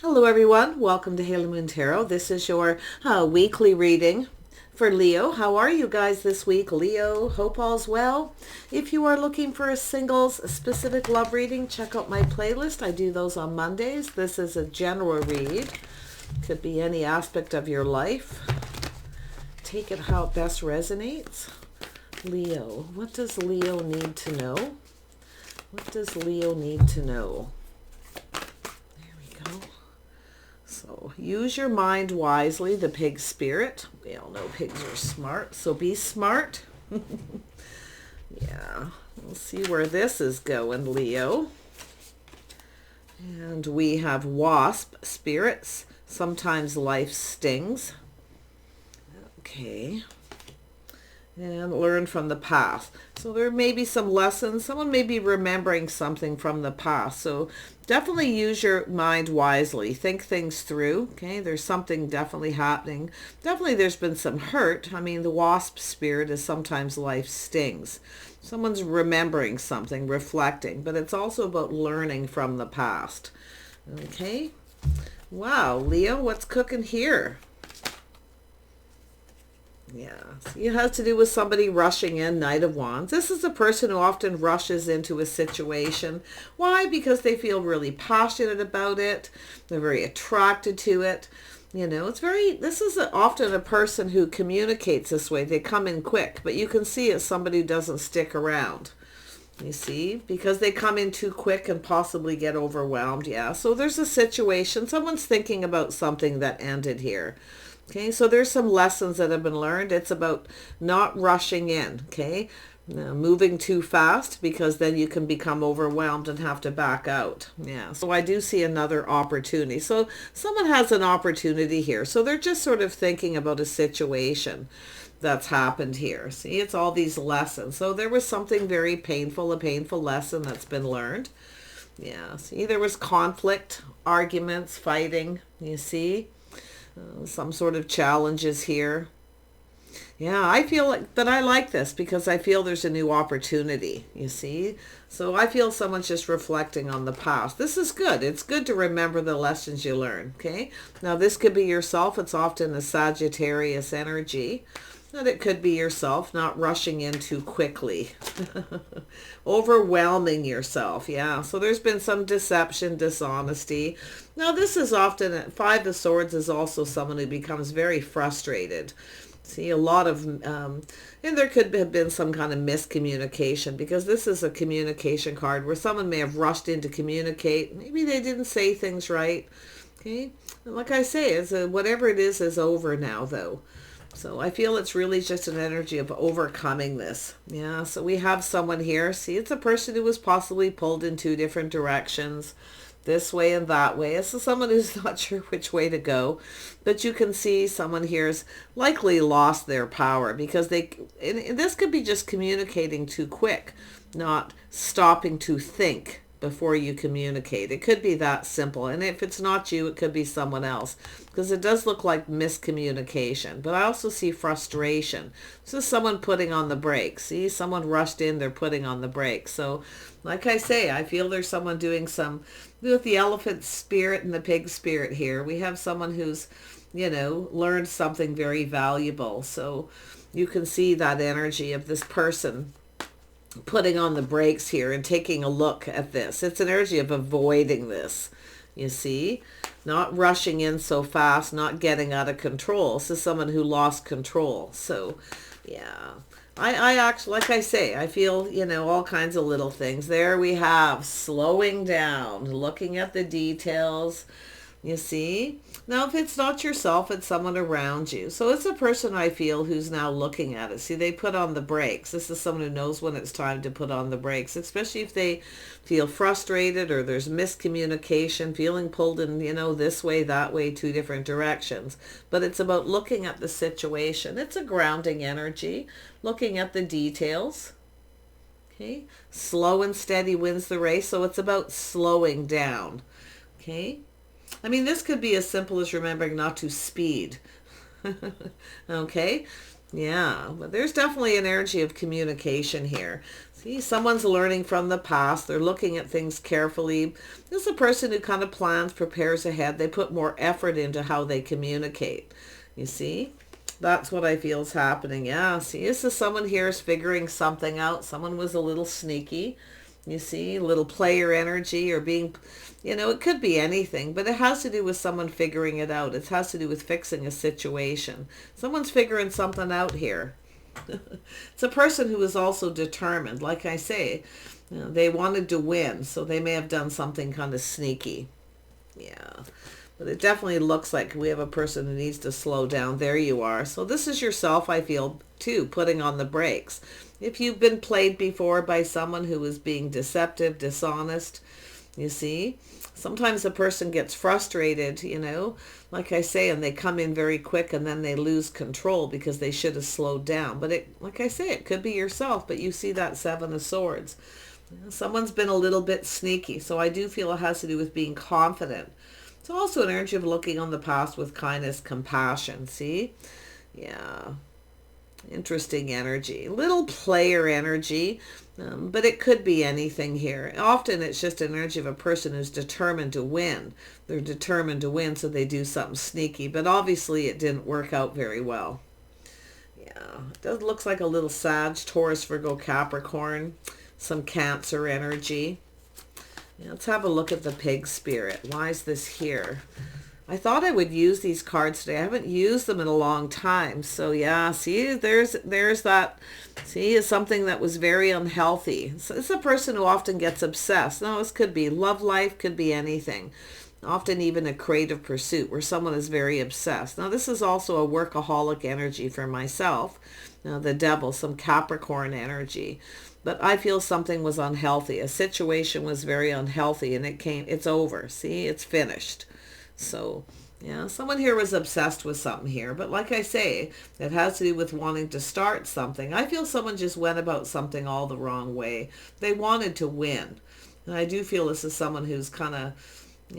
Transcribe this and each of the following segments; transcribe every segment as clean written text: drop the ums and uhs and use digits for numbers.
Hello everyone, welcome to Halo Moon Tarot. This is your weekly reading for Leo. How are you guys this week, Leo? Hope all's well. If you are looking for a singles specific love reading, check out my playlist. I do those on Mondays. This is a general read. Could be any aspect of your life. Take it how it best resonates. Leo, what does Leo need to know? What does Leo need to know? So use your mind wisely, the pig spirit. We all know pigs are smart, so be smart. Yeah, we'll see where this is going, Leo. And we have wasp spirits. Sometimes life stings. Okay. And learn from the past. So there may be some lessons. Someone may be remembering something from the past. So definitely use your mind wisely. Think things through. Okay, there's something definitely happening. Definitely there's been some hurt. I mean, the wasp spirit is sometimes life stings. Someone's remembering something, reflecting. But it's also about learning from the past. Okay. Wow, Leo, what's cooking here? Yeah, it has to do with somebody rushing in, Knight of Wands. This is a person who often rushes into a situation. Why? Because they feel really passionate about it. They're very attracted to it. You know, this is often a person who communicates this way. They come in quick, but you can see it's somebody who doesn't stick around. You see, because they come in too quick and possibly get overwhelmed. Yeah, so there's a situation. Someone's thinking about something that ended here. Okay, so there's some lessons that have been learned. It's about not rushing in, okay? Moving too fast, because then you can become overwhelmed and have to back out. Yeah, so I do see another opportunity. So someone has an opportunity here. So they're just sort of thinking about a situation that's happened here. See, it's all these lessons. So there was something very painful, a painful lesson that's been learned. Yeah, see, there was conflict, arguments, fighting, you see. Some sort of challenges here. Yeah, I feel like that I like this because I feel there's a new opportunity, you see. So I feel someone's just reflecting on the past. This is good. It's good to remember the lessons you learn, okay? Now this could be yourself. It's often a Sagittarius energy. And it could be yourself, not rushing in too quickly. Overwhelming yourself, yeah. So there's been some deception, dishonesty. Now this is often, Five of Swords is also someone who becomes very frustrated. See, a lot of, and there could have been some kind of miscommunication, because this is a communication card where someone may have rushed in to communicate. Maybe they didn't say things right, okay? And like I say, whatever it is over now, though. So I feel it's really just an energy of overcoming this. Yeah, so we have someone here. See, it's a person who was possibly pulled in two different directions, this way and that way. This is someone who's not sure which way to go. But you can see someone here's likely lost their power, because and this could be just communicating too quick, not stopping to think before you communicate. It could be that simple. And if it's not you, it could be someone else, because it does look like miscommunication. But I also see frustration. This is someone putting on the brakes. See, someone rushed in, they're putting on the brakes. So like I say, I feel there's someone doing some, with the elephant spirit and the pig spirit here, we have someone who's, you know, learned something very valuable. So you can see that energy of this person putting on the brakes here and taking a look at this. It's an energy of avoiding this, you see, not rushing in so fast, not getting out of control. This is someone who lost control. So yeah, I actually, like I say, I feel, you know, all kinds of little things. There we have slowing down, looking at the details, you see. Now, if it's not yourself, it's someone around you. So it's a person, I feel, who's now looking at it. See, they put on the brakes. This is someone who knows when it's time to put on the brakes, especially if they feel frustrated or there's miscommunication, feeling pulled in, you know, this way, that way, two different directions. But it's about looking at the situation. It's a grounding energy, looking at the details. Okay, slow and steady wins the race. So it's about slowing down. Okay. I mean, this could be as simple as remembering not to speed. Okay. Yeah, but there's definitely an energy of communication here. See, someone's learning from the past. They're looking at things carefully. This is a person who kind of plans, prepares ahead. They put more effort into how they communicate. You see? That's what I feel is happening. Yeah, see, this is someone here is figuring something out. Someone was a little sneaky. You see, little player energy or being, it could be anything, but it has to do with someone figuring it out. It has to do with fixing a situation. Someone's figuring something out here. It's a person who is also determined. Like I say, they wanted to win, so they may have done something kind of sneaky. Yeah. But it definitely looks like we have a person who needs to slow down. There you are. So this is yourself, I feel, too, putting on the brakes. If you've been played before by someone who is being deceptive, dishonest, you see, sometimes a person gets frustrated, like I say, and they come in very quick and then they lose control because they should have slowed down. But like I say, it could be yourself, but you see that Seven of Swords. Someone's been a little bit sneaky. So I do feel it has to do with being confident. It's also an energy of looking on the past with kindness, compassion. See? Yeah. Interesting energy. Little player energy, but it could be anything here. Often it's just an energy of a person who's determined to win. They're determined to win, so they do something sneaky. But obviously it didn't work out very well. Yeah. It does looks like a little Sag, Taurus, Virgo, Capricorn. Some Cancer energy. Yeah, let's have a look at the pig spirit. Why is this here? I thought I would use these cards today. I haven't used them in a long time. So yeah, see, there's that. See, is something that was very unhealthy. So it's a person who often gets obsessed. No, this could be love life, could be anything. Often even a creative pursuit where someone is very obsessed. Now this is also a workaholic energy for myself. Now the devil, some Capricorn energy. But I feel something was unhealthy. A situation was very unhealthy and it's over. See, it's finished. So, yeah, someone here was obsessed with something here. But like I say, it has to do with wanting to start something. I feel someone just went about something all the wrong way. They wanted to win. And I do feel this is someone who's kind of,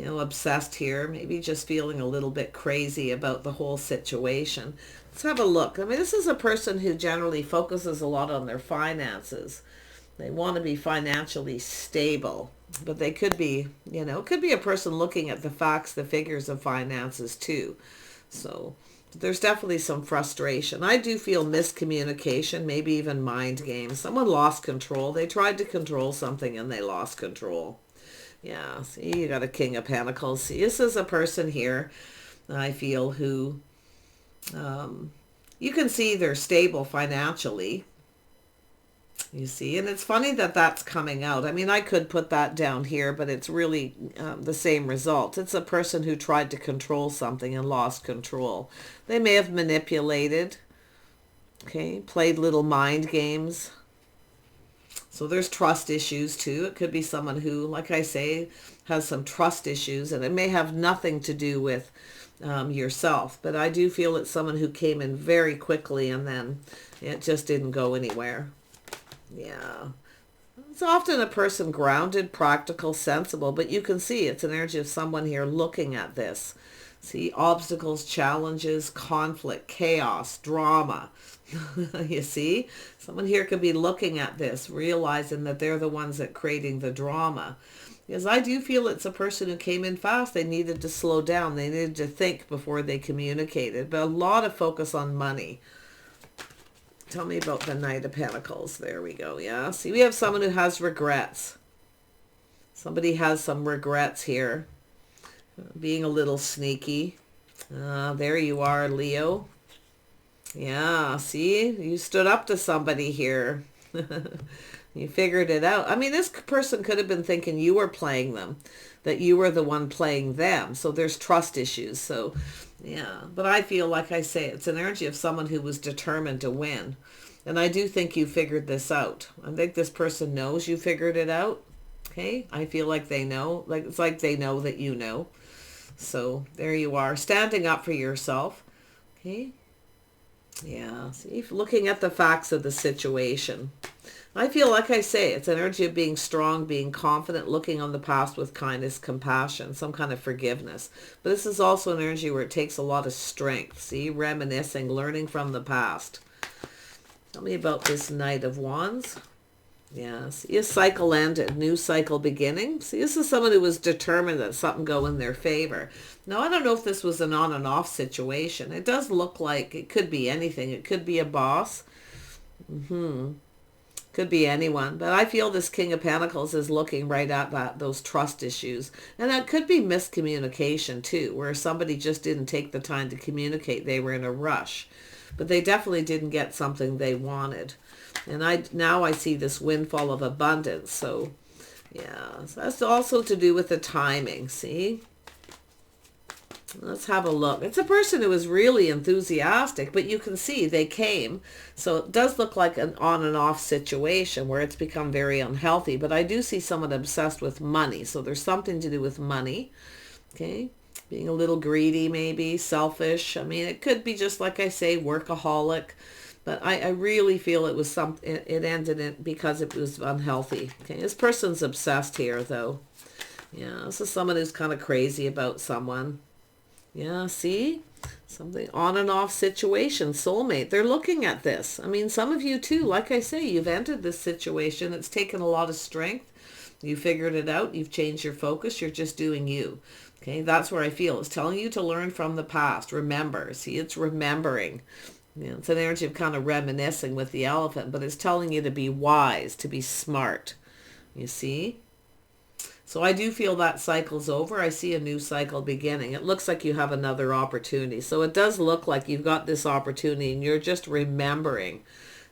obsessed here. Maybe just feeling a little bit crazy about the whole situation. Let's have a look. I mean, this is a person who generally focuses a lot on their finances. They want to be financially stable, but they could be, it could be a person looking at the facts, the figures of finances too. So there's definitely some frustration. I do feel miscommunication, maybe even mind games. Someone lost control. They tried to control something and they lost control. Yeah, see, you got a King of Pentacles. See, this is a person here, I feel, who you can see they're stable financially. You see, and it's funny that that's coming out. I mean, I could put that down here, but it's really the same result. It's a person who tried to control something and lost control. They may have manipulated, okay, played little mind games. So there's trust issues too. It could be someone who, like I say, has some trust issues, and it may have nothing to do with yourself. But I do feel it's someone who came in very quickly and then it just didn't go anywhere. Yeah. It's often a person grounded, practical, sensible, but you can see it's an energy of someone here looking at this. See, obstacles, challenges, conflict, chaos, drama. You see? Someone here could be looking at this, realizing that they're the ones that creating the drama. Because I do feel it's a person who came in fast. They needed to slow down. They needed to think before they communicated. But a lot of focus on money. Tell me about the Knight of Pentacles. There we go. Yeah. See, we have someone who has regrets. Somebody has some regrets here. Being a little sneaky. There you are, Leo. Yeah. See, you stood up to somebody here. You figured it out. I mean, this person could have been thinking you were playing them, that you were the one playing them. So there's trust issues. So yeah, but I feel, like I say, it's an energy of someone who was determined to win. And I do think you figured this out. I think this person knows you figured it out. Okay, I feel like they know. Like it's like they know that you know. So there you are, standing up for yourself. Okay. Yeah, see, looking at the facts of the situation. I feel, like I say, it's an energy of being strong, being confident, looking on the past with kindness, compassion, some kind of forgiveness. But this is also an energy where it takes a lot of strength. See, reminiscing, learning from the past. Tell me about this Knight of Wands. Yeah, see, a cycle ended, new cycle beginning. See, this is someone who was determined that something go in their favor. Now, I don't know if this was an on and off situation. It does look like it could be anything. It could be a boss. Could be anyone. But I feel this King of Pentacles is looking right at those trust issues. And that could be miscommunication too, where somebody just didn't take the time to communicate. They were in a rush. But they definitely didn't get something they wanted. And now I see this windfall of abundance. So, yeah, so that's also to do with the timing, see? Let's have a look. It's a person who is really enthusiastic, but you can see they came. So it does look like an on and off situation where it's become very unhealthy. But I do see someone obsessed with money. So there's something to do with money, okay? Being a little greedy, maybe, selfish. I mean, it could be just like I say, workaholic. But I really feel it was it ended it because it was unhealthy. Okay, this person's obsessed here, though. Yeah, this is someone who's kind of crazy about someone. Yeah, see? Something on and off situation, soulmate. They're looking at this. I mean, some of you too, like I say, you've entered this situation. It's taken a lot of strength. You figured it out. You've changed your focus. You're just doing you. Okay, that's where I feel. It's telling you to learn from the past. Remember. See, it's remembering. Yeah, it's an energy of kind of reminiscing with the elephant, but it's telling you to be wise, to be smart. You see? So I do feel that cycle's over. I see a new cycle beginning. It looks like you have another opportunity. So it does look like you've got this opportunity and you're just remembering.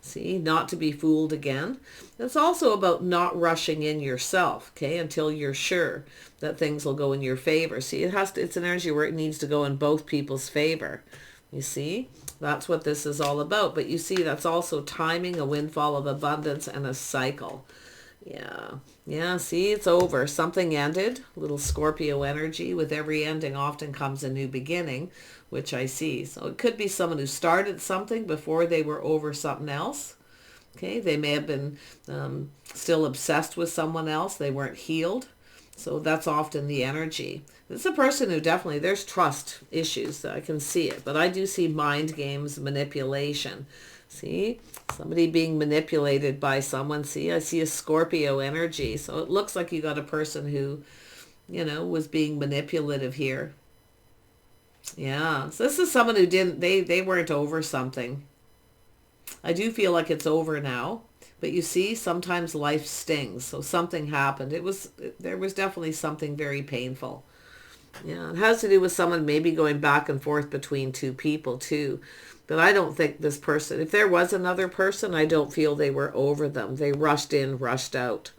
See, not to be fooled again. It's also about not rushing in yourself, okay, until you're sure that things will go in your favor. See, it's an energy where it needs to go in both people's favor. You see? That's what this is all about. But you see, that's also timing, a windfall of abundance, and a cycle. Yeah. Yeah, see, it's over. Something ended. Little Scorpio energy. With every ending often comes a new beginning, which I see. So it could be someone who started something before they were over something else. Okay, they may have been still obsessed with someone else. They weren't healed. So that's often the energy. It's a person who definitely, there's trust issues. I can see it. But I do see mind games, manipulation. See? Somebody being manipulated by someone. See? I see a Scorpio energy. So it looks like you got a person who, was being manipulative here. Yeah. So this is someone who they weren't over something. I do feel like it's over now. But you see, sometimes life stings. So something happened. There was definitely something very painful. Yeah, it has to do with someone maybe going back and forth between two people too. But I don't think this person, if there was another person, I don't feel they were over them. They rushed in, rushed out.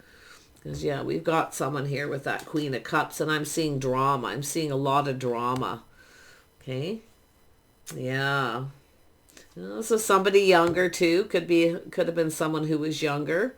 Because yeah, we've got someone here with that Queen of Cups, and I'm seeing drama. I'm seeing a lot of drama. Okay? Yeah. So somebody younger too. Could have been someone who was younger,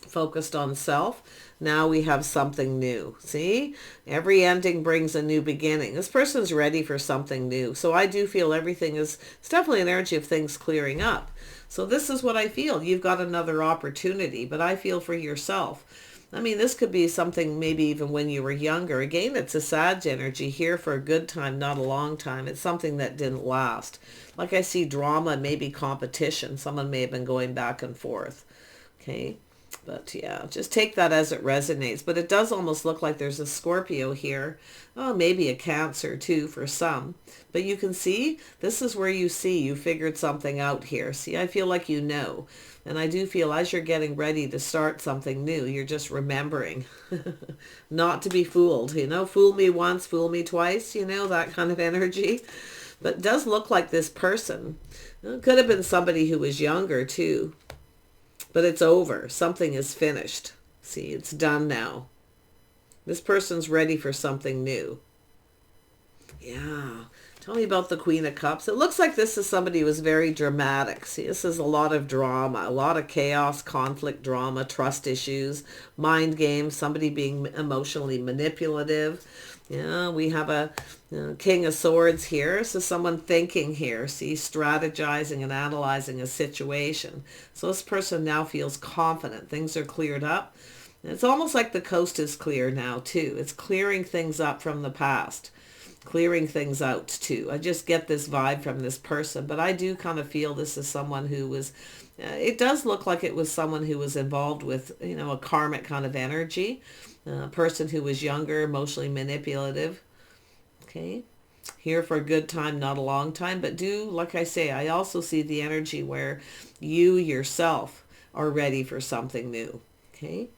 focused on self. Now we have something new. See? Every ending brings a new beginning. This person's ready for something new. So I do feel it's definitely an energy of things clearing up. So this is what I feel. You've got another opportunity, but I feel for yourself. I mean, this could be something maybe even when you were younger. Again, it's a Sag energy here for a good time, not a long time. It's something that didn't last. Like I see drama, maybe competition. Someone may have been going back and forth. Okay. But yeah, just take that as it resonates. But it does almost look like there's a Scorpio here. Oh, maybe a Cancer too for some. But you can see, this is where you figured something out here. See, I feel like you know. And I do feel as you're getting ready to start something new, you're just remembering not to be fooled. Fool me once, fool me twice, that kind of energy. But it does look like this person. It could have been somebody who was younger too. But it's over. Something is finished. See, it's done now. This person's ready for something new. Yeah. Tell me about the Queen of Cups. It looks like this is somebody who was very dramatic. See, this is a lot of drama, a lot of chaos, conflict, drama, trust issues, mind games, somebody being emotionally manipulative. Yeah, we have a King of Swords here. So someone thinking here, see, strategizing and analyzing a situation. So this person now feels confident. Things are cleared up. It's almost like the coast is clear now too. It's clearing things up from the past. clearing things out too. I just get this vibe from this person, but I do kind of feel this is someone who was, it does look like it was someone who was involved with, you know, a karmic kind of energy, a person who was younger, emotionally manipulative. Okay. Here for a good time, not a long time, but like I say, I also see the energy where you yourself are ready for something new. Okay.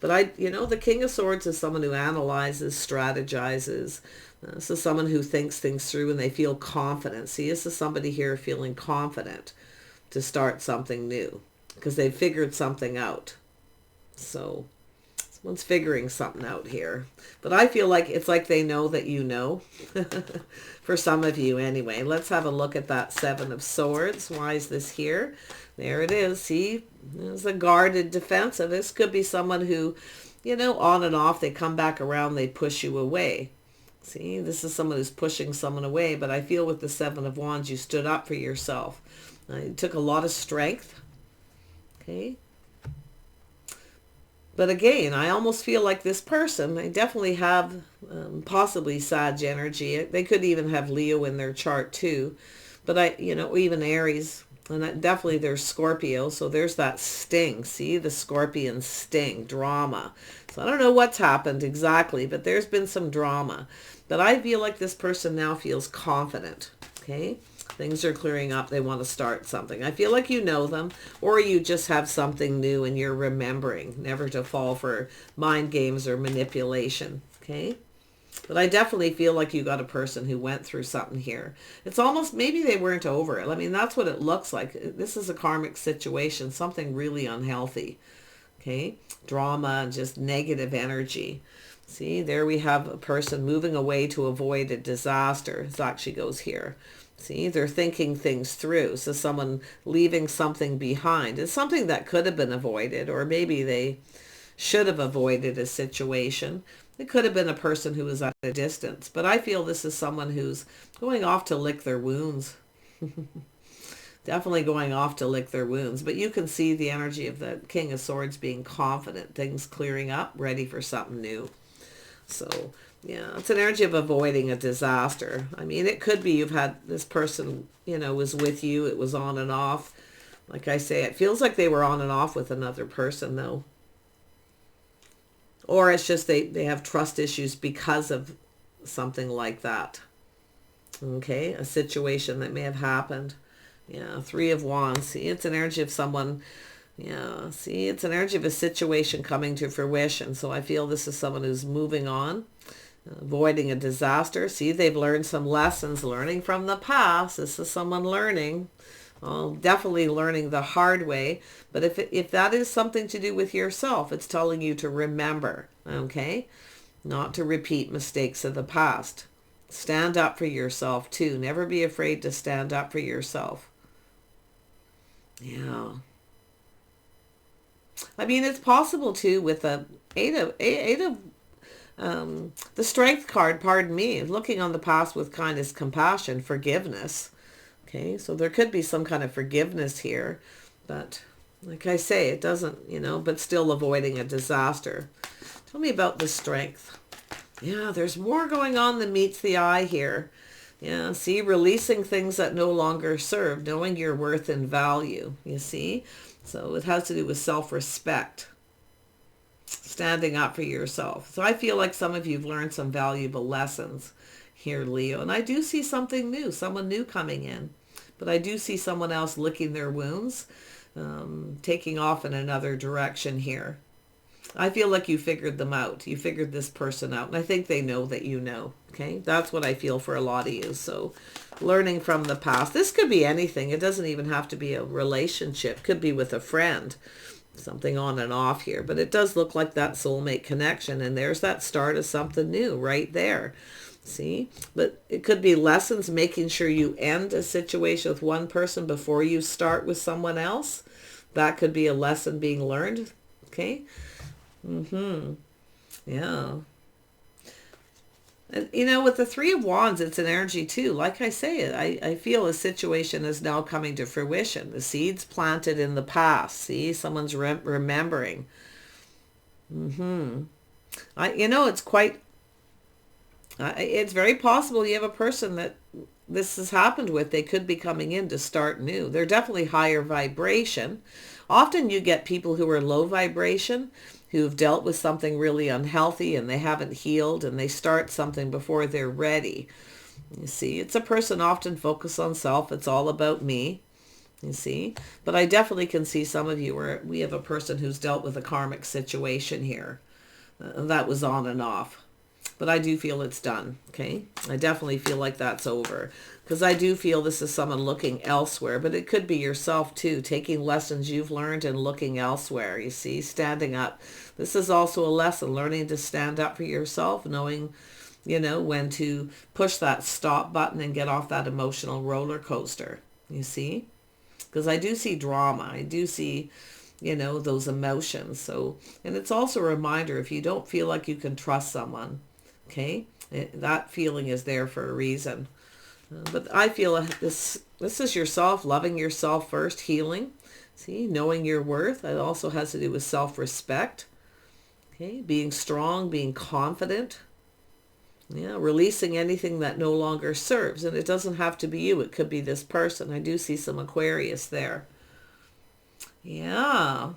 But the King of Swords is someone who analyzes, strategizes. This is someone who thinks things through and they feel confident. See, this is somebody here feeling confident to start something new because they've figured something out. So someone's figuring something out here. But I feel like it's like they know that you know. For some of you anyway. Let's have a look at that Seven of Swords. Why is this here? There it is. See, there's a guarded defensive. This could be someone who, you know, on and off, they come back around, they push you away. See, this is someone who's pushing someone away. But I feel with the Seven of Wands, you stood up for yourself. It took a lot of strength. Okay. But again, I almost feel like this person, they definitely have possibly Sag energy. They could even have Leo in their chart too. But even Aries, and definitely there's Scorpio. So there's that sting. See, the scorpion sting, drama. So I don't know what's happened exactly, but there's been some drama. But I feel like this person now feels confident. Okay. Things are clearing up. They want to start something. I feel like you know them, or you just have something new and you're remembering never to fall for mind games or manipulation. Okay. But I definitely feel like you got a person who went through something here. It's almost, maybe they weren't over it. I mean, that's what it looks like. This is a karmic situation, something really unhealthy. Okay. Drama and just negative energy. See, there we have a person moving away to avoid a disaster. It actually goes here. See, they're thinking things through. So someone leaving something behind. It's something that could have been avoided, or maybe they should have avoided a situation. It could have been a person who was at a distance. But I feel this is someone who's going off to lick their wounds. Definitely going off to lick their wounds. But you can see the energy of the King of Swords being confident, things clearing up, ready for something new. So yeah, it's an energy of avoiding a disaster. I mean, it could be you've had this person, you know, was with you. It was on and off. Like I say, it feels like they were on and off with another person, though. Or it's just they have trust issues because of something like that. Okay, a situation that may have happened. Yeah, Three of Wands. See, it's an energy of someone... Yeah, see, it's an energy of a situation coming to fruition. So I feel this is someone who's moving on, avoiding a disaster. See, they've learned some lessons, learning from the past. This is someone learning, well, definitely learning the hard way. But if that is something to do with yourself, it's telling you to remember, okay? Not to repeat mistakes of the past. Stand up for yourself too. Never be afraid to stand up for yourself. Yeah. I mean, it's possible too with the eight of the Strength card, pardon me, looking on the past with kindness, compassion, forgiveness. Okay, so there could be some kind of forgiveness here, but like I say, it doesn't, but still avoiding a disaster. Tell me about the Strength. Yeah, there's more going on than meets the eye here. Yeah, see, releasing things that no longer serve, knowing your worth and value, you see? So it has to do with self-respect, standing up for yourself. So I feel like some of you have learned some valuable lessons here, Leo. And I do see something new, someone new coming in. But I do see someone else licking their wounds, taking off in another direction here. I feel like you figured them out. You figured this person out. And I think they know that you know. Okay, that's what I feel for a lot of you. So learning from the past. This could be anything. It doesn't even have to be a relationship. It could be with a friend. Something on and off here. But it does look like that soulmate connection. And there's that start of something new right there. See? But it could be lessons, making sure you end a situation with one person before you start with someone else. That could be a lesson being learned. Okay? Yeah. And, with the Three of Wands, it's an energy too. Like I say, I feel a situation is now coming to fruition. The seeds planted in the past. See, someone's remembering. It's quite It's very possible you have a person that this has happened with. They could be coming in to start new. They're definitely higher vibration. Often you get people who are low vibration, who've dealt with something really unhealthy and they haven't healed, and they start something before they're ready. You see, it's a person often focused on self. It's all about me. You see, but I definitely can see some of you where we have a person who's dealt with a karmic situation here. That was on and off. But I do feel it's done, okay? I definitely feel like that's over. Because I do feel this is someone looking elsewhere. But it could be yourself, too. Taking lessons you've learned and looking elsewhere, you see? Standing up. This is also a lesson. Learning to stand up for yourself. Knowing, when to push that stop button and get off that emotional roller coaster. You see? Because I do see drama. I do see, those emotions. So, and it's also a reminder, if you don't feel like you can trust someone, okay, that feeling is there for a reason. But I feel this is yourself, loving yourself first, healing. See, knowing your worth. It also has to do with self-respect. Okay, being strong, being confident. Yeah, releasing anything that no longer serves. And it doesn't have to be you. It could be this person. I do see some Aquarius there. Yeah.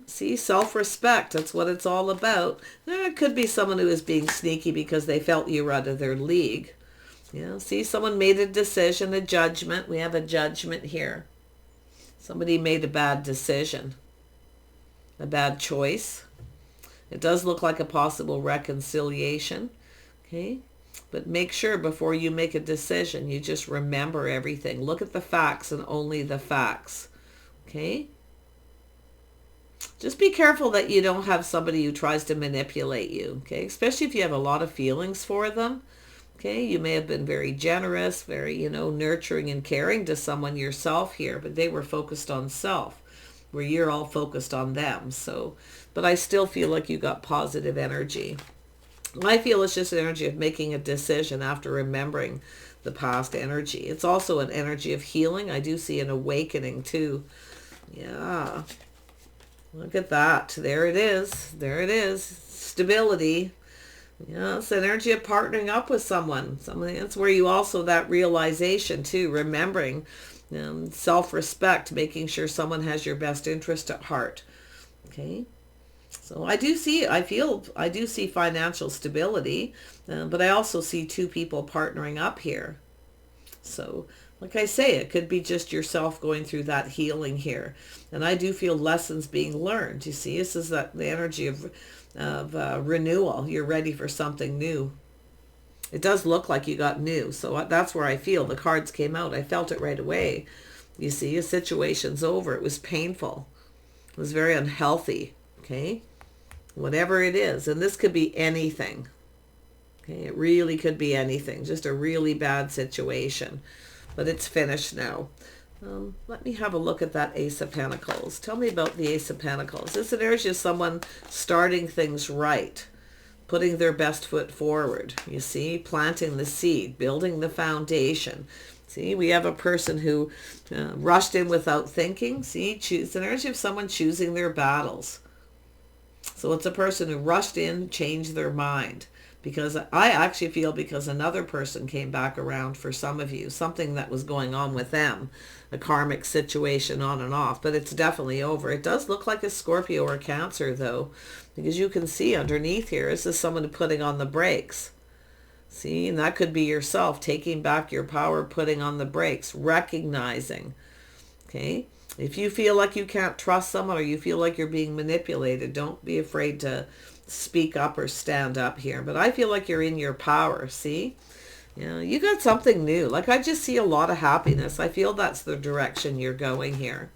See, self-respect. That's what it's all about. It could be someone who is being sneaky because they felt you were out of their league. Yeah, see, someone made a decision, a judgment. We have a judgment here. Somebody made a bad decision, a bad choice. It does look like a possible reconciliation. Okay, but make sure before you make a decision, you just remember everything. Look at the facts and only the facts. Okay? Just be careful that you don't have somebody who tries to manipulate you. Okay? Especially if you have a lot of feelings for them. Okay? You may have been very generous, very, nurturing and caring to someone yourself here, but they were focused on self, where you're all focused on them. So, but I still feel like you got positive energy. I feel it's just an energy of making a decision after remembering the past energy. It's also an energy of healing. I do see an awakening too. Yeah. Look at that. There it is. There it is. Stability. Yeah, it's an energy of partnering up with someone. That's where you also, that realization too, remembering self-respect, making sure someone has your best interest at heart. Okay. So I do see financial stability, but I also see two people partnering up here. So like I say, it could be just yourself going through that healing here. And I do feel lessons being learned. You see, this is the energy of renewal. You're ready for something new. It does look like you got new. So that's where I feel the cards came out. I felt it right away. You see, a situation's over. It was painful. It was very unhealthy. Okay? Whatever it is. And this could be anything. Okay? It really could be anything. Just a really bad situation. But it's finished now. Let me have a look at that Ace of Pentacles. Tell me about the Ace of Pentacles. This energy is someone starting things right. Putting their best foot forward. You see? Planting the seed. Building the foundation. See, we have a person who rushed in without thinking. See? It's an energy of someone choosing their battles. So it's a person who rushed in, changed their mind. Because I actually feel because another person came back around for some of you. Something that was going on with them. A karmic situation on and off. But it's definitely over. It does look like a Scorpio or Cancer though. Because you can see underneath here, this is someone putting on the brakes. See, and that could be yourself taking back your power, putting on the brakes, recognizing. Okay? If you feel like you can't trust someone or you feel like you're being manipulated, don't be afraid to speak up or stand up here. But I feel like you're in your power, see? You got something new. Like I just see a lot of happiness. I feel that's the direction you're going here.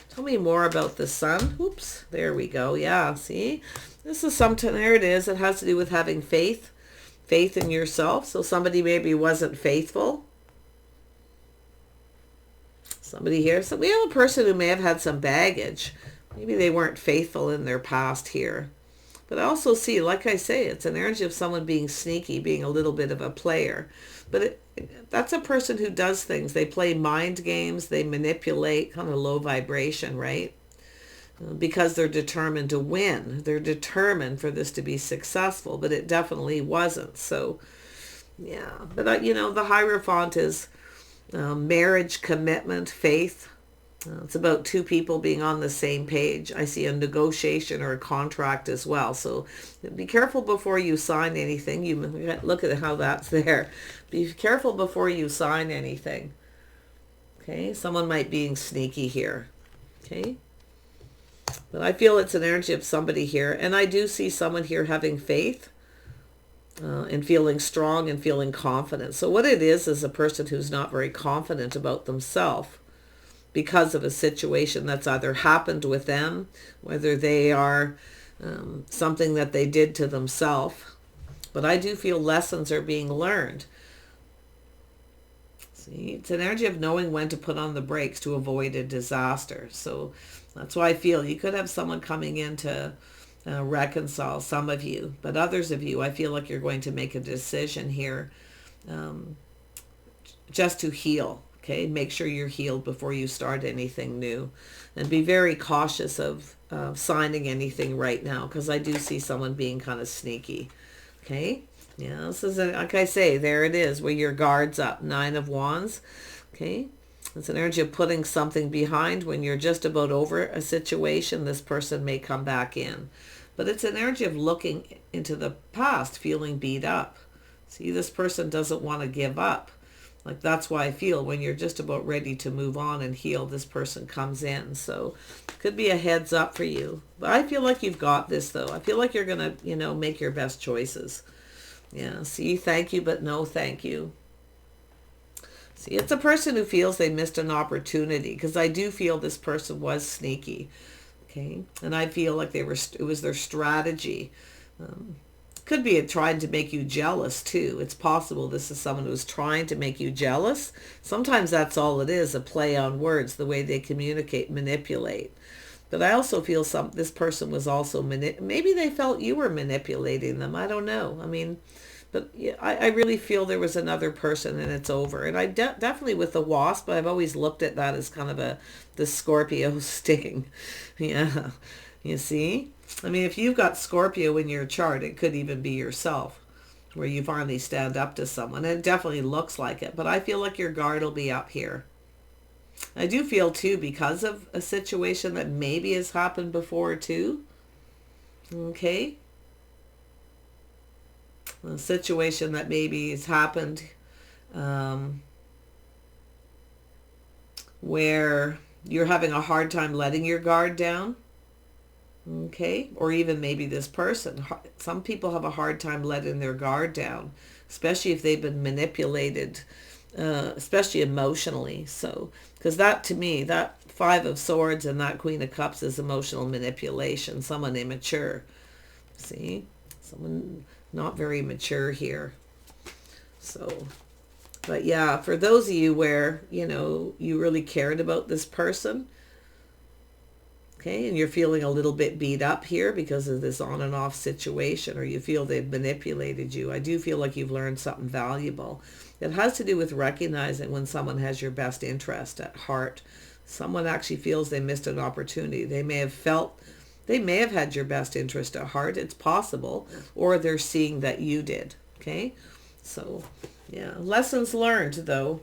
Tell me more about the sun. Oops, there we go. Yeah, see? This is something, there it is. It has to do with having faith. Faith in yourself. So somebody maybe wasn't faithful. Somebody here. So we have a person who may have had some baggage. Maybe they weren't faithful in their past here. But I also see, like I say, it's an energy of someone being sneaky, being a little bit of a player. But that's a person who does things. They play mind games. They manipulate, kind of low vibration, right? Because they're determined to win. They're determined for this to be successful, but it definitely wasn't. So Yeah, but you know, the Hierophant is marriage, commitment, faith. It's about two people being on the same page. I see a negotiation or a contract as well. So be careful before you sign anything. You look at how that's there. Be careful before you sign anything. Okay, someone might be being sneaky here. Okay, but I feel it's an energy of somebody here. And I do see someone here having faith and feeling strong and feeling confident. So what it is a person who's not very confident about themselves because of a situation that's either happened with them, whether they are something that they did to themselves. But I do feel lessons are being learned. See, it's an energy of knowing when to put on the brakes to avoid a disaster. So that's why I feel you could have someone coming in to reconcile, some of you, but others of you, I feel like you're going to make a decision here just to heal. Okay, make sure you're healed before you start anything new, and be very cautious of signing anything right now, because I do see someone being kind of sneaky. Okay, yeah, this is like I say, there it is, where your guard's up, 9 of Wands. Okay, it's an energy of putting something behind. When you're just about over a situation, this person may come back in, but it's an energy of looking into the past, feeling beat up. See, this person doesn't want to give up. Like, that's why I feel when you're just about ready to move on and heal, this person comes in. So could be a heads up for you. But I feel like you've got this, though. I feel like you're going to, you know, make your best choices. Yeah, see, thank you, but no thank you. See, it's a person who feels they missed an opportunity, because I do feel this person was sneaky. Okay, and I feel like it was their strategy. Could be trying to make you jealous too. It's possible this is someone who's trying to make you jealous. Sometimes that's all it is, a play on words, the way they communicate, manipulate. But I also feel this person was also maybe they felt you were manipulating them. I don't know. I mean, but yeah, I really feel there was another person and it's over. And I definitely with the Wasp, I've always looked at that as kind of the Scorpio sting. Yeah, you see? I mean, if you've got Scorpio in your chart, it could even be yourself, where you finally stand up to someone. And it definitely looks like it. But I feel like your guard will be up here. I do feel, too, because of a situation that maybe has happened before, too. Okay. A situation that maybe has happened where you're having a hard time letting your guard down. Okay, or even maybe this person. Some people have a hard time letting their guard down, especially if they've been manipulated, especially emotionally. So, because that, to me, that 5 of Swords and that Queen of Cups is emotional manipulation. Someone immature. See, someone not very mature here. So, but yeah, for those of you where, you know, you really cared about this person, okay, and you're feeling a little bit beat up here because of this on and off situation, or you feel they've manipulated you, I do feel like you've learned something valuable. It has to do with recognizing when someone has your best interest at heart. Someone actually feels they missed an opportunity. They may have had your best interest at heart. It's possible. Or they're seeing that you did. Okay? So, yeah. Lessons learned, though.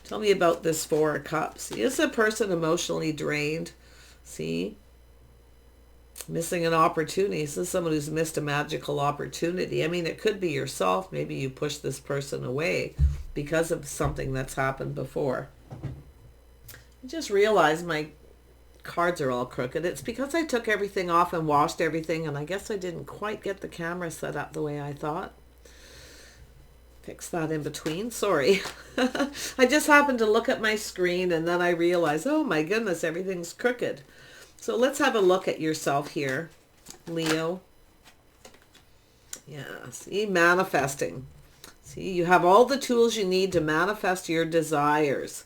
Tell me about this 4 of Cups. Is a person emotionally drained? See? Missing an opportunity. This is someone who's missed a magical opportunity. I mean, it could be yourself. Maybe you pushed this person away because of something that's happened before. I just realized my cards are all crooked. It's because I took everything off and washed everything, and I guess I didn't quite get the camera set up the way I thought. Fix that in between. Sorry. I just happened to look at my screen and then I realized, oh my goodness, everything's crooked. So let's have a look at yourself here, Leo. Yeah, see, manifesting. See, you have all the tools you need to manifest your desires.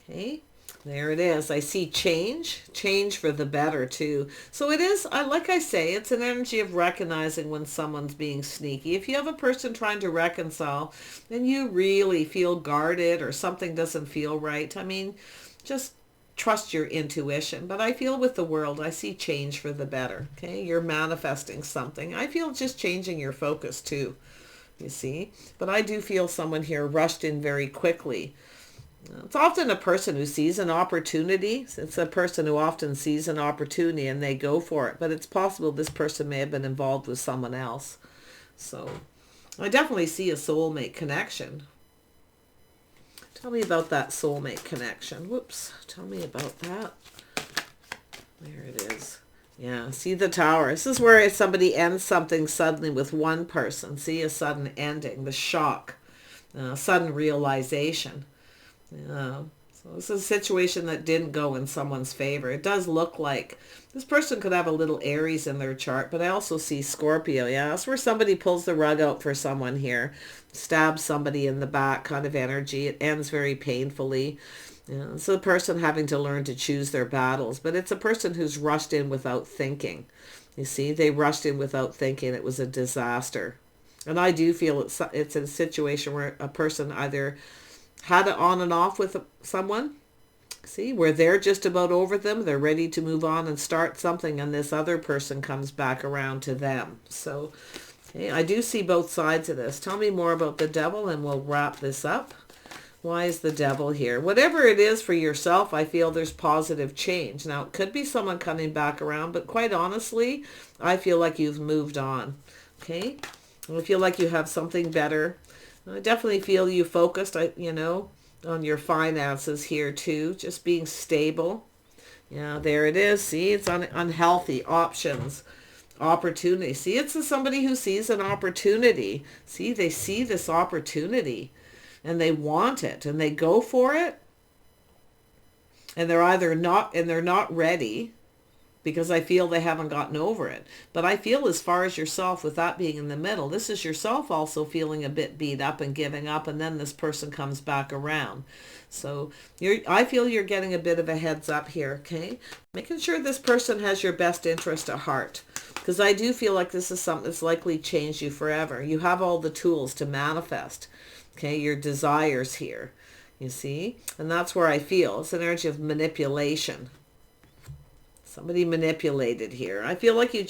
Okay, there it is. I see change for the better too. So it is, like I say, it's an energy of recognizing when someone's being sneaky. If you have a person trying to reconcile and you really feel guarded or something doesn't feel right, I mean, just trust your intuition. But I feel with the world, I see change for the better. Okay, you're manifesting something. I feel just changing your focus too. you see. But I do feel someone here rushed in very quickly. It's often a person who sees an opportunity. It's a person who often sees an opportunity and they go for it. But it's possible this person may have been involved with someone else. So I definitely see a soulmate connection. Tell me about that soulmate connection. Whoops. Tell me about that. There it is. Yeah, see the Tower. This is where somebody ends something suddenly with one person. See a sudden ending, the shock, sudden realization. So this is a situation that didn't go in someone's favor. It does look like this person could have a little Aries in their chart, but I also see Scorpio. Yeah, that's where somebody pulls the rug out for someone here, stabs somebody in the back kind of energy. It ends very painfully. Yeah, it's a person having to learn to choose their battles, but it's a person who's rushed in without thinking. You see, they rushed in without thinking. It was a disaster. And I do feel it's a situation where a person either had it on and off with someone, see, where they're just about over them, they're ready to move on and start something, and this other person comes back around to them. So, okay, I do see both sides of this. Tell me more about the Devil and we'll wrap this up. Why is the Devil here? Whatever it is for yourself, I feel there's positive change. Now, it could be someone coming back around, but quite honestly, I feel like you've moved on. Okay? I feel like you have something better. I definitely feel you focused, on your finances here too. Just being stable. Yeah, there it is. See, it's unhealthy options. Opportunity. See, it's somebody who sees an opportunity. See, they see this opportunity. And they want it and they go for it, and they're not ready, because I feel they haven't gotten over it. But I feel, as far as yourself, with that being in the middle, this is yourself also feeling a bit beat up and giving up, and then this person comes back around. So I feel you're getting a bit of a heads up here, okay? Making sure this person has your best interest at heart, because I do feel like this is something that's likely changed you forever. You have all the tools to manifest. Okay, your desires here, you see? And that's where I feel. It's an energy of manipulation. Somebody manipulated here. I feel like you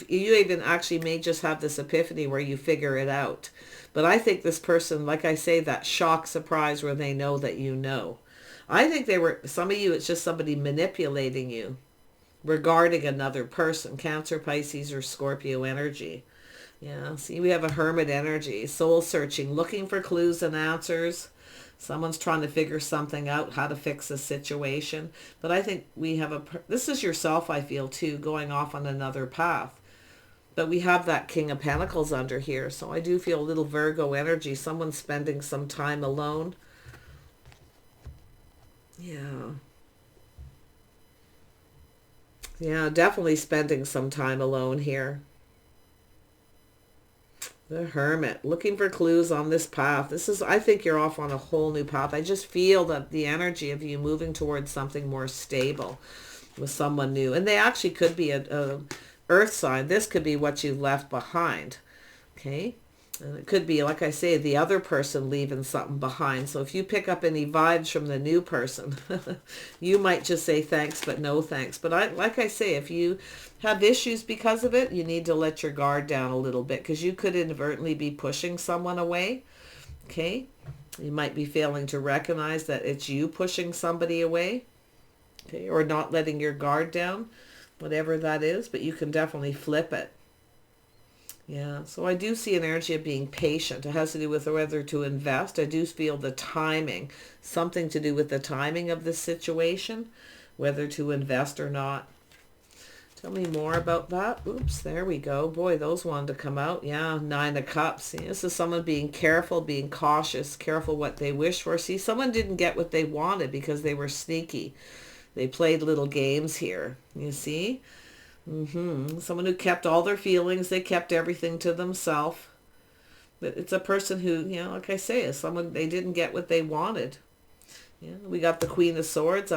even actually may just have this epiphany where you figure it out. But I think this person, like I say, that shock surprise where they know that you know. I think some of you, it's just somebody manipulating you regarding another person. Cancer, Pisces, or Scorpio energy. Yeah, see, we have a Hermit energy, soul searching, looking for clues and answers. Someone's trying to figure something out, how to fix a situation. But I think we have this is yourself, I feel, too, going off on another path. But we have that King of Pentacles under here. So I do feel a little Virgo energy. Someone's spending some time alone. Yeah. Yeah, definitely spending some time alone here. The Hermit, looking for clues on this path. I think you're off on a whole new path. I just feel that the energy of you moving towards something more stable with someone new. And they actually could be a earth sign. This could be what you left behind. Okay? And it could be, like I say, the other person leaving something behind. So if you pick up any vibes from the new person, you might just say thanks, but no thanks. But like I say, if you have issues because of it, you need to let your guard down a little bit, because you could inadvertently be pushing someone away. Okay? You might be failing to recognize that it's you pushing somebody away. Okay? Or not letting your guard down, whatever that is. But you can definitely flip it. Yeah, so I do see an energy of being patient. It has to do with whether to invest. I do feel the timing, something to do with the timing of this situation, whether to invest or not. Tell me more about that. Oops, there we go. Boy, those wanted to come out. Yeah, 9 of Cups. See, this is someone being careful, being cautious, careful what they wish for. See, someone didn't get what they wanted because they were sneaky. They played little games here. You see? Someone who kept all their feelings. They kept everything to themselves. But it's a person who, like I say, is someone, they didn't get what they wanted. Yeah, we got the Queen of Swords.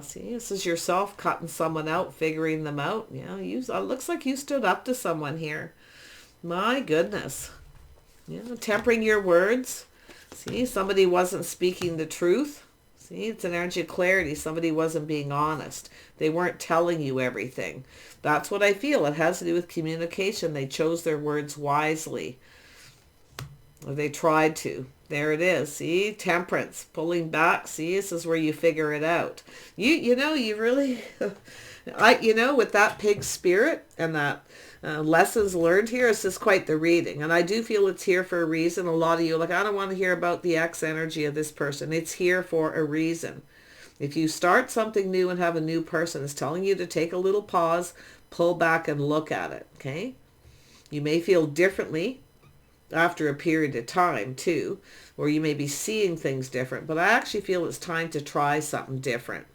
See, this is yourself cutting someone out, figuring them out. Yeah, it looks like you stood up to someone here. My goodness. Yeah, tempering your words. See, somebody wasn't speaking the truth. See, it's an energy of clarity. Somebody wasn't being honest. They weren't telling you everything. That's what I feel. It has to do with communication. They chose their words wisely. or they tried to. There it is. See, temperance, pulling back. See, this is where you figure it out. You know, you really, with that pig spirit and that lessons learned here, it's just quite the reading. And I do feel it's here for a reason. A lot of you are like, I don't want to hear about the ex energy of this person. It's here for a reason. If you start something new and have a new person, it's telling you to take a little pause, pull back and look at it, okay? You may feel differently after a period of time too, or you may be seeing things different, but I actually feel it's time to try something different.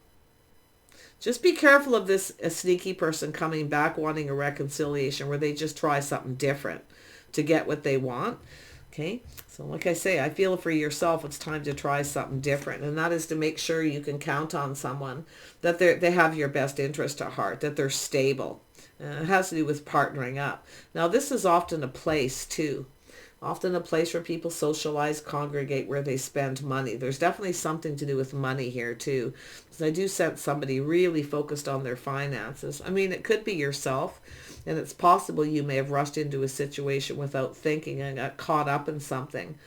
Just be careful of a sneaky person coming back wanting a reconciliation where they just try something different to get what they want. Okay, so like I say, I feel for yourself, it's time to try something different. And that is to make sure you can count on someone, that they have your best interest at heart, that they're stable. It has to do with partnering up. Now, this is often a place too. Often a place where people socialize, congregate, where they spend money. There's definitely something to do with money here too. Because I do sense somebody really focused on their finances. I mean, it could be yourself. And it's possible you may have rushed into a situation without thinking and got caught up in something.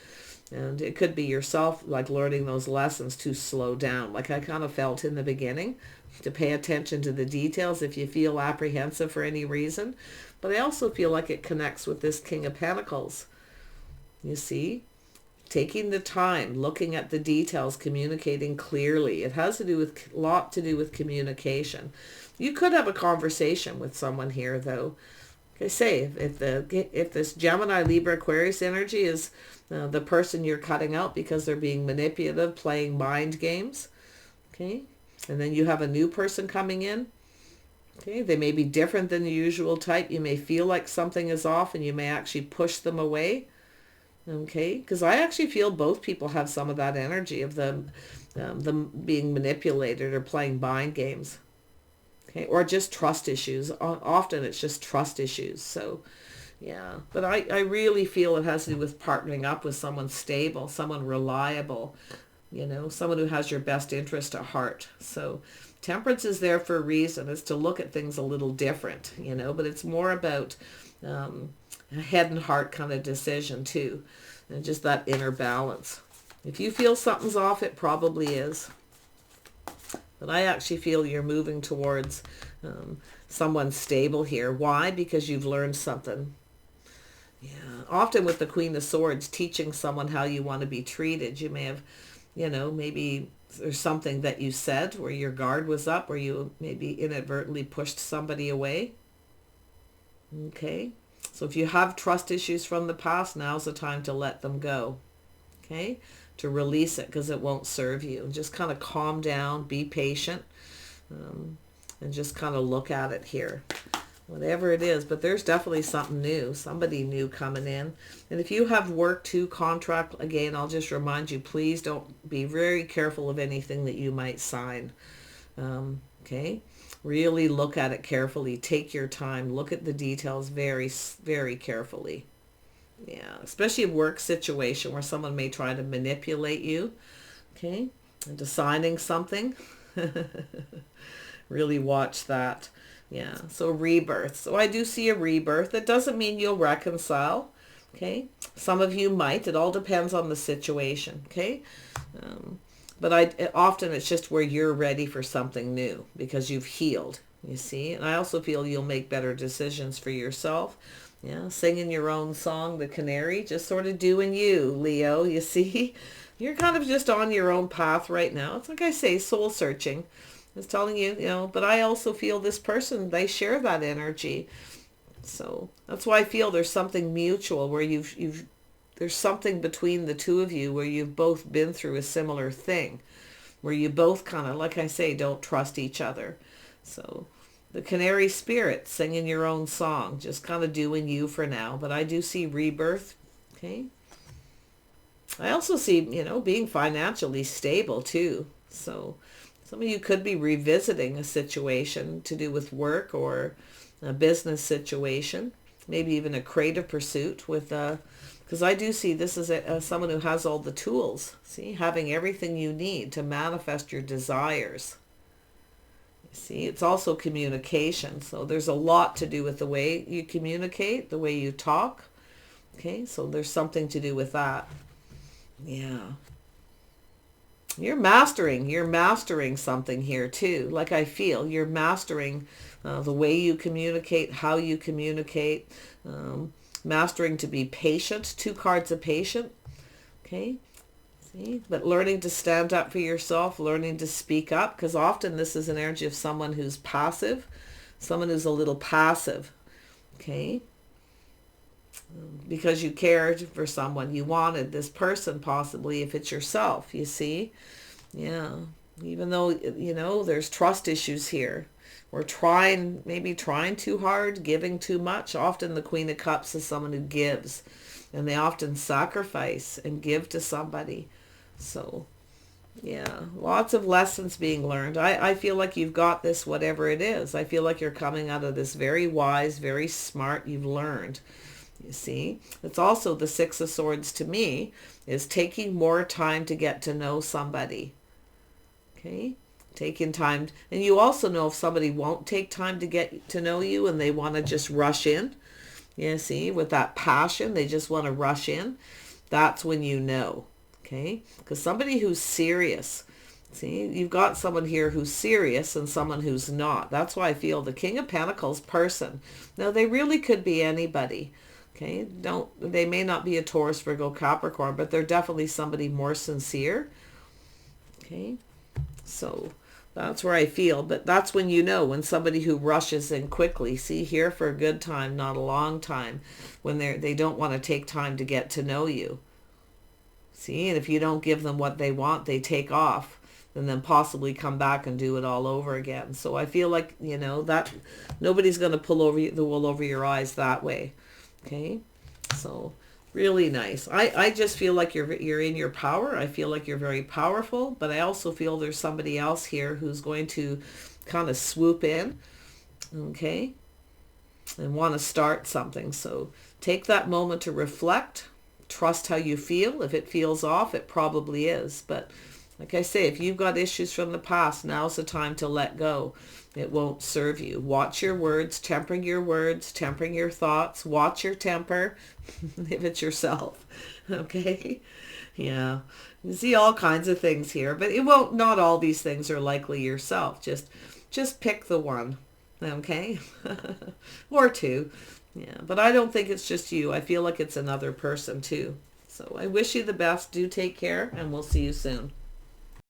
And it could be yourself, like learning those lessons to slow down. Like I kind of felt in the beginning, to pay attention to the details if you feel apprehensive for any reason. But I also feel like it connects with this King of Pentacles. You see? Taking the time, looking at the details, communicating clearly. It has to do with a lot to do with communication. You could have a conversation with someone here, though. Like I say, if this Gemini, Libra, Aquarius energy is the person you're cutting out because they're being manipulative, playing mind games, okay, and then you have a new person coming in, okay, they may be different than the usual type. You may feel like something is off, and you may actually push them away. Okay, because I actually feel both people have some of that energy of them being manipulated or playing mind games. Okay, or just trust issues. Often it's just trust issues. So, yeah. But I really feel it has to do with partnering up with someone stable, someone reliable, someone who has your best interest at heart. So temperance is there for a reason. It's to look at things a little different, but it's more about a head and heart kind of decision too. And just that inner balance. If you feel something's off, it probably is. But I actually feel you're moving towards someone stable here. Why? Because you've learned something. Yeah. Often with the Queen of Swords, teaching someone how you want to be treated. You may have, maybe there's something that you said where your guard was up, or you maybe inadvertently pushed somebody away. Okay. So if you have trust issues from the past, now's the time to let them go. Okay. To release it, because it won't serve you. Just kind of calm down, be patient, and just kind of look at it here. Whatever it is, but there's definitely something new, somebody new coming in. And if you have work to contract, again, I'll just remind you, please don't be very careful of anything that you might sign. Okay? Really look at it carefully. Take your time. Look at the details very, very carefully. Yeah, especially a work situation where someone may try to manipulate you, okay, into signing something. Really watch that. Yeah, so rebirth. So I do see a rebirth. That doesn't mean you'll reconcile, okay? Some of you might. It all depends on the situation, okay? But often it's just where you're ready for something new because you've healed, you see? And I also feel you'll make better decisions for yourself. Yeah, singing your own song, the canary, just sort of doing you, Leo, you see? You're kind of just on your own path right now. It's like I say, soul searching. It's telling you, but I also feel this person, they share that energy. So that's why I feel there's something mutual where there's something between the two of you where you've both been through a similar thing, where you both kind of, like I say, don't trust each other. So the canary spirit, singing your own song, just kind of doing you for now. But I do see rebirth, okay? I also see, being financially stable too. So some of you could be revisiting a situation to do with work or a business situation, maybe even a creative pursuit with, because I do see this as someone who has all the tools, see, having everything you need to manifest your desires. See, it's also communication. So there's a lot to do with the way you communicate, the way you talk. Okay, so there's something to do with that. Yeah. You're mastering something here too. Like I feel you're mastering the way you communicate, how you communicate, mastering to be patient. Two cards of patient. Okay. See, but learning to stand up for yourself, learning to speak up, because often this is an energy of someone who's passive, someone who's a little passive. Okay. Because you cared for someone, you wanted this person, possibly if it's yourself, you see. Yeah, even though, there's trust issues here. We're maybe trying too hard, giving too much. Often the Queen of Cups is someone who gives, and they often sacrifice and give to somebody. So yeah, lots of lessons being learned. I feel like you've got this, whatever it is. I feel like you're coming out of this very wise, very smart. You've learned. You see, it's also the Six of Swords to me is taking more time to get to know somebody. Okay, taking time. And you also know if somebody won't take time to get to know you and they want to just rush in. You see, with that passion, they just want to rush in. That's when you know. Okay, because somebody who's serious. See, you've got someone here who's serious and someone who's not. That's why I feel the King of Pentacles person. Now, they really could be anybody. Okay, they may not be a Taurus, Virgo, Capricorn, but they're definitely somebody more sincere. Okay, so that's where I feel. But that's when you know, when somebody who rushes in quickly. See, here for a good time, not a long time. When they don't want to take time to get to know you. See, and if you don't give them what they want, they take off and then possibly come back and do it all over again. So I feel like, that nobody's going to pull over the wool over your eyes that way. Okay, so really nice. I just feel like you're in your power. I feel like you're very powerful, but I also feel there's somebody else here who's going to kind of swoop in, okay, and want to start something. So take that moment to reflect. Trust how you feel. If it feels off, it probably is. But like I say, if you've got issues from the past, now's the time to let go. It won't serve you. Watch your words, tempering your thoughts. Watch your temper if it's yourself. Okay? Yeah. You see all kinds of things here, but not all these things are likely yourself. Just pick the one. Okay? Or two. Yeah, but I don't think it's just you. I feel like it's another person too. So I wish you the best. Do take care, and we'll see you soon.